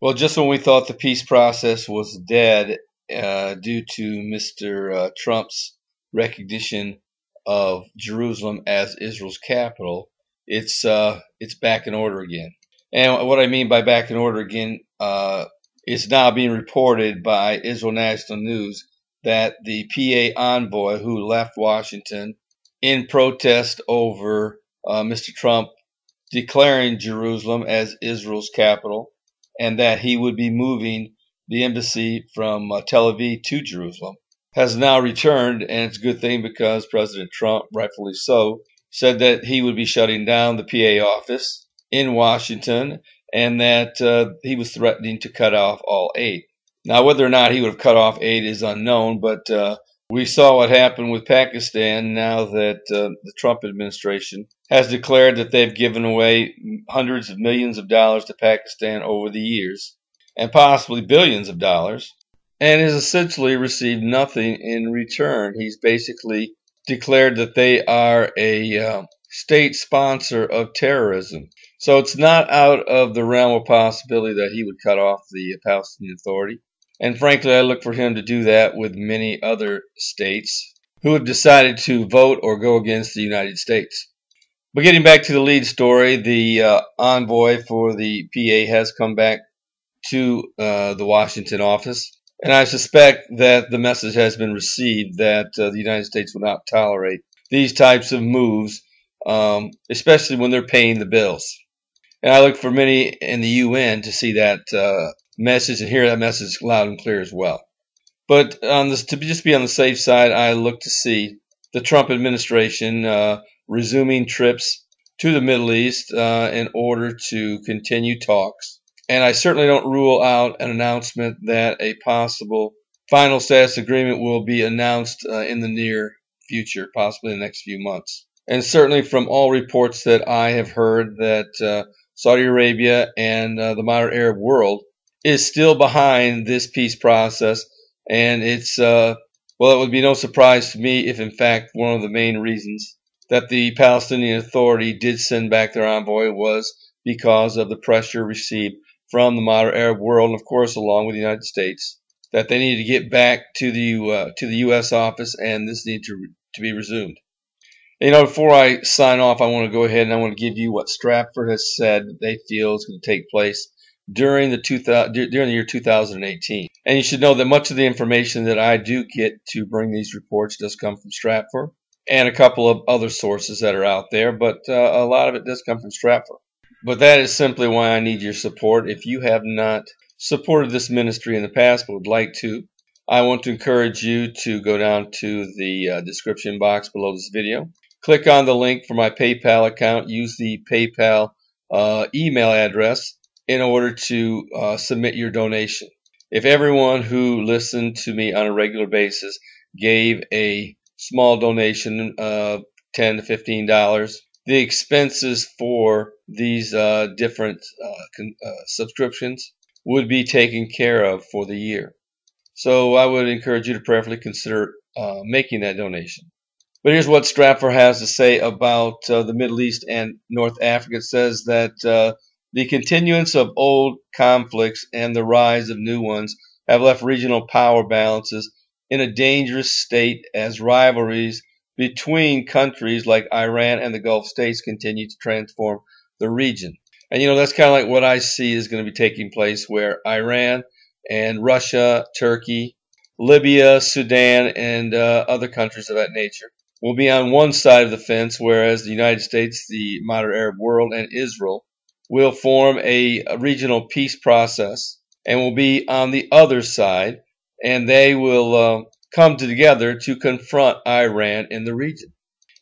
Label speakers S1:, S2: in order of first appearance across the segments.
S1: Well, just when we thought the peace process was dead due to Mr. Trump's recognition of Jerusalem as Israel's capital, it's back in order again. And what I mean by back in order again, it's now being reported by Israel National News that the PA envoy who left Washington in protest over Mr. Trump declaring Jerusalem as Israel's capital, and that he would be moving the embassy from Tel Aviv to Jerusalem, has now returned, and it's a good thing because President Trump, rightfully so, said that he would be shutting down the PA office in Washington and that he was threatening to cut off all aid. Now, whether or not he would have cut off aid is unknown, but we saw what happened with Pakistan now that the Trump administration has declared that they've given away hundreds of millions of dollars to Pakistan over the years, and possibly billions of dollars, and has essentially received nothing in return. He's basically declared that they are a state sponsor of terrorism. So it's not out of the realm of possibility that he would cut off the Palestinian Authority. And frankly, I look for him to do that with many other states who have decided to vote or go against the United States. But getting back to the lead story, the envoy for the PA has come back to the Washington office. And I suspect that the message has been received that the United States will not tolerate these types of moves, especially when they're paying the bills. And I look for many in the UN to see that message and hear that message loud and clear as well. But on this, to just be on the safe side, I look to see the Trump administration resuming trips to the Middle East in order to continue talks. And I certainly don't rule out an announcement that a possible final status agreement will be announced in the near future, possibly in the next few months. And certainly from all reports that I have heard that Saudi Arabia and the modern Arab world is still behind this peace process, and it's well, it would be no surprise to me if in fact one of the main reasons that the Palestinian Authority did send back their envoy was because of the pressure received from the modern Arab world, and of course along with the United States, that they need to get back to the U.S. office, and this needs to be resumed. You know, before I sign off, I want to go ahead and I want to give you what Stratford has said they feel is going to take place during the year 2018. And you should know that much of the information that I do get to bring these reports does come from Stratford and a couple of other sources that are out there, but a lot of it does come from Stratford. But that is simply why I need your support. If you have not supported this ministry in the past but would like to, I want to encourage you to go down to the description box below this video. Click on the link for my PayPal account. Use the PayPal email address in order to submit your donation. If everyone who listened to me on a regular basis gave a small donation of $10 to $15, the expenses for these different subscriptions would be taken care of for the year. So I would encourage you to prayerfully consider making that donation. But here's what Stratford has to say about the Middle East and North Africa. It says that the continuance of old conflicts and the rise of new ones have left regional power balances in a dangerous state as rivalries between countries like Iran and the Gulf states continue to transform the region. And you know, that's kind of like what I see is going to be taking place, where Iran and Russia, Turkey, Libya, Sudan, and other countries of that nature will be on one side of the fence, whereas the United States, the modern Arab world, and Israel will form a regional peace process and will be on the other side, and they will come together to confront Iran in the region.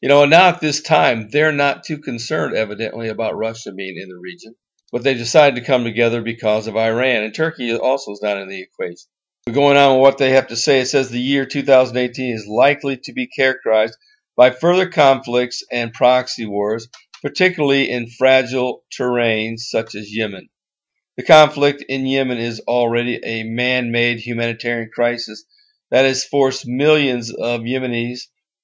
S1: You know, and now at this time, they're not too concerned, evidently, about Russia being in the region, but they decided to come together because of Iran, and Turkey also is not in the equation. Going on with what they have to say, it says the year 2018 is likely to be characterized by further conflicts and proxy wars, particularly in fragile terrains such as Yemen. The conflict in Yemen is already a man-made humanitarian crisis that has forced millions of Yemenis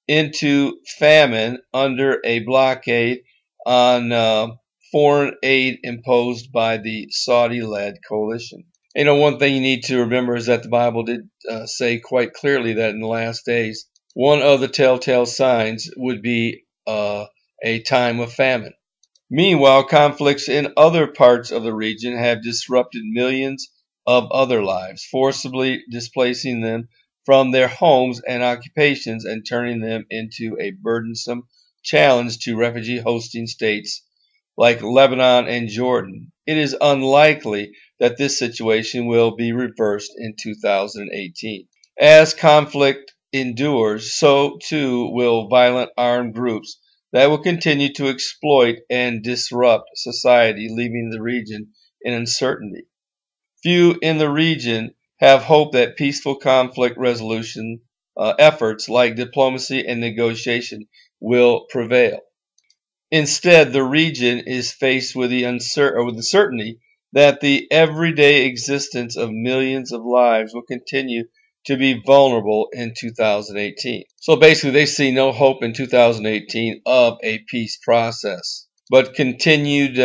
S1: into famine under a blockade on foreign aid imposed by the Saudi-led coalition. One thing you need to remember is that the Bible did say quite clearly that in the last days, one of the telltale signs would be a time of famine. Meanwhile, conflicts in other parts of the region have disrupted millions of other lives, forcibly displacing them from their homes and occupations and turning them into a burdensome challenge to refugee hosting states like Lebanon and Jordan. It is unlikely that this situation will be reversed in 2018. As conflict endures, so too will violent armed groups that will continue to exploit and disrupt society, leaving the region in uncertainty. Few in the region have hope that peaceful conflict resolution efforts like diplomacy and negotiation will prevail. Instead, the region is faced with the certainty that the everyday existence of millions of lives will continue to be vulnerable in 2018. So basically, they see no hope in 2018 of a peace process, but continued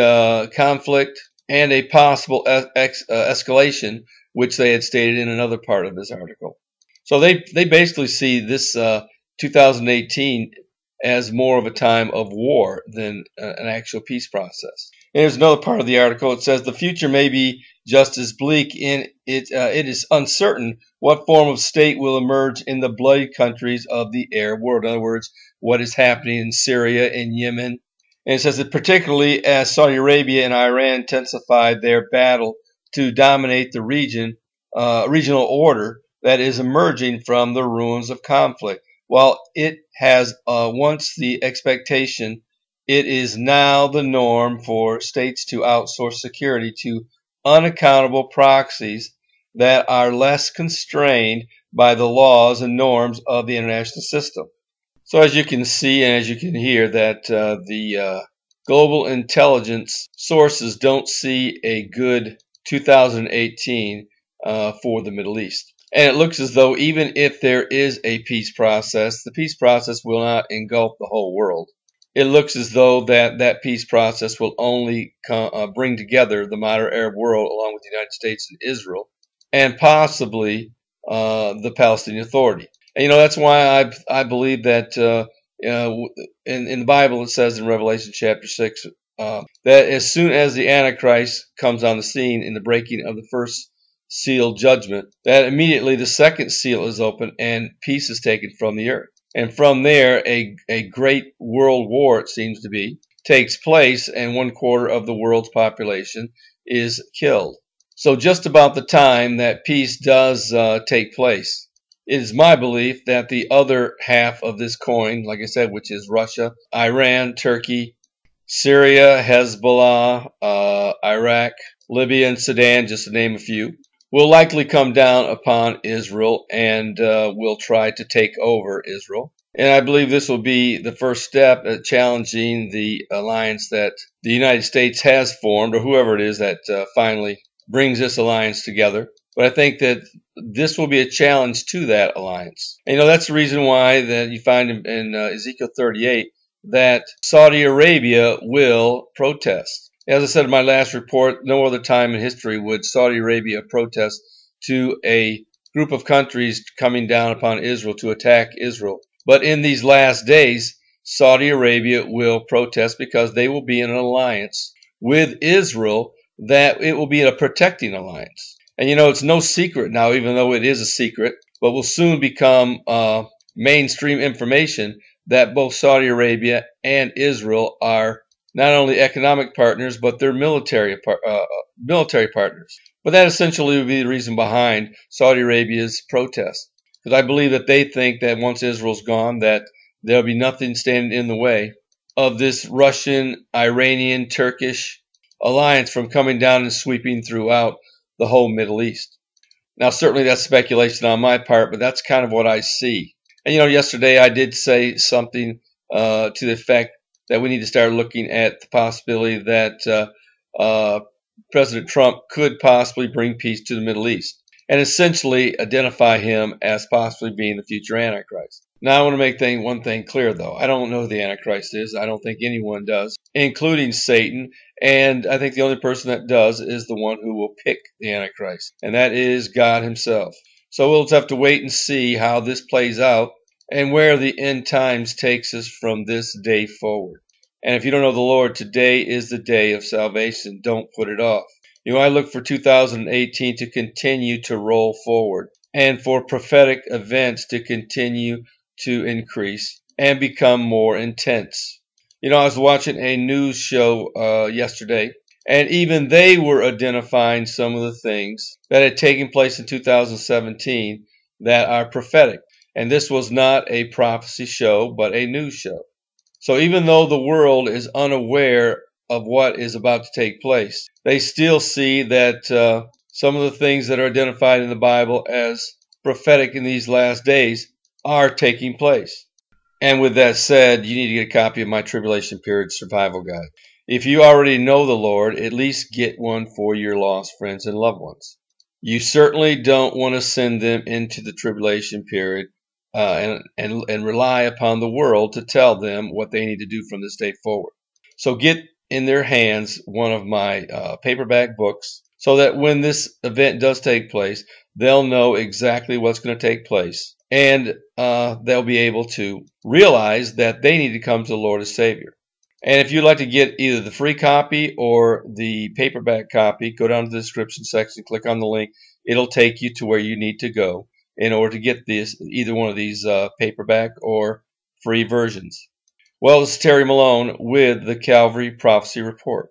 S1: conflict and a possible escalation, which they had stated in another part of this article. So they basically see this 2018 as more of a time of war than an actual peace process. And here's another part of the article. It says the future may be just as bleak in it. It is uncertain what form of state will emerge in the bloody countries of the Arab world. In other words, what is happening in Syria and Yemen. And it says that particularly as Saudi Arabia and Iran intensify their battle to dominate the regional order that is emerging from the ruins of conflict. While it has once the expectation, it is now the norm for states to outsource security to unaccountable proxies that are less constrained by the laws and norms of the international system. So as you can see and as you can hear that the global intelligence sources don't see a good 2018 for the Middle East. And it looks as though even if there is a peace process, the peace process will not engulf the whole world. It looks as though that peace process will only bring together the modern Arab world along with the United States and Israel, and possibly the Palestinian Authority. And that's why I believe that in the Bible it says in Revelation chapter 6 that as soon as the Antichrist comes on the scene in the breaking of the first seal judgment, that immediately the second seal is opened and peace is taken from the earth. And from there, a great world war, it seems to be, takes place, and 1/4 of the world's population is killed. So just about the time that peace does take place, it is my belief that the other half of this coin, like I said, which is Russia, Iran, Turkey, Syria, Hezbollah, Iraq, Libya, and Sudan, just to name a few, will likely come down upon Israel and will try to take over Israel. And I believe this will be the first step at challenging the alliance that the United States has formed, or whoever it is that finally brings this alliance together. But I think that this will be a challenge to that alliance. And, that's the reason why that you find in Ezekiel 38 that Saudi Arabia will protest. As I said in my last report, no other time in history would Saudi Arabia protest to a group of countries coming down upon Israel to attack Israel. But in these last days, Saudi Arabia will protest because they will be in an alliance with Israel, that it will be a protecting alliance. And it's no secret now, even though it is a secret, but will soon become mainstream information that both Saudi Arabia and Israel are not only economic partners, but they're military partners. But that essentially would be the reason behind Saudi Arabia's protest. Because I believe that they think that once Israel's gone, that there'll be nothing standing in the way of this Russian, Iranian, Turkish alliance from coming down and sweeping throughout the whole Middle East. Now, certainly that's speculation on my part, but that's kind of what I see. And, yesterday I did say something to the effect that we need to start looking at the possibility that President Trump could possibly bring peace to the Middle East. and essentially identify him as possibly being the future Antichrist. Now, I want to make one thing clear, though. I don't know who the Antichrist is. I don't think anyone does, including Satan. And I think the only person that does is the one who will pick the Antichrist, and that is God himself. So we'll just have to wait and see how this plays out and where the end times takes us from this day forward. And if you don't know the Lord, today is the day of salvation. Don't put it off. I look for 2018 to continue to roll forward and for prophetic events to continue to increase and become more intense. I was watching a news show yesterday, and even they were identifying some of the things that had taken place in 2017 that are prophetic. And this was not a prophecy show, but a news show. So even though the world is unaware of what is about to take place, they still see that some of the things that are identified in the Bible as prophetic in these last days are taking place. And with that said, you need to get a copy of my Tribulation Period Survival Guide. If you already know the Lord, at least get one for your lost friends and loved ones. You certainly don't want to send them into the tribulation period and rely upon the world to tell them what they need to do from this day forward. So get in their hands one of my paperback books so that when this event does take place, they'll know exactly what's going to take place. And they'll be able to realize that they need to come to the Lord as Savior. And if you'd like to get either the free copy or the paperback copy, go down to the description section, click on the link. It'll take you to where you need to go in order to get either one of these paperback or free versions. Well, this is Terry Malone with the Calvary Prophecy Report.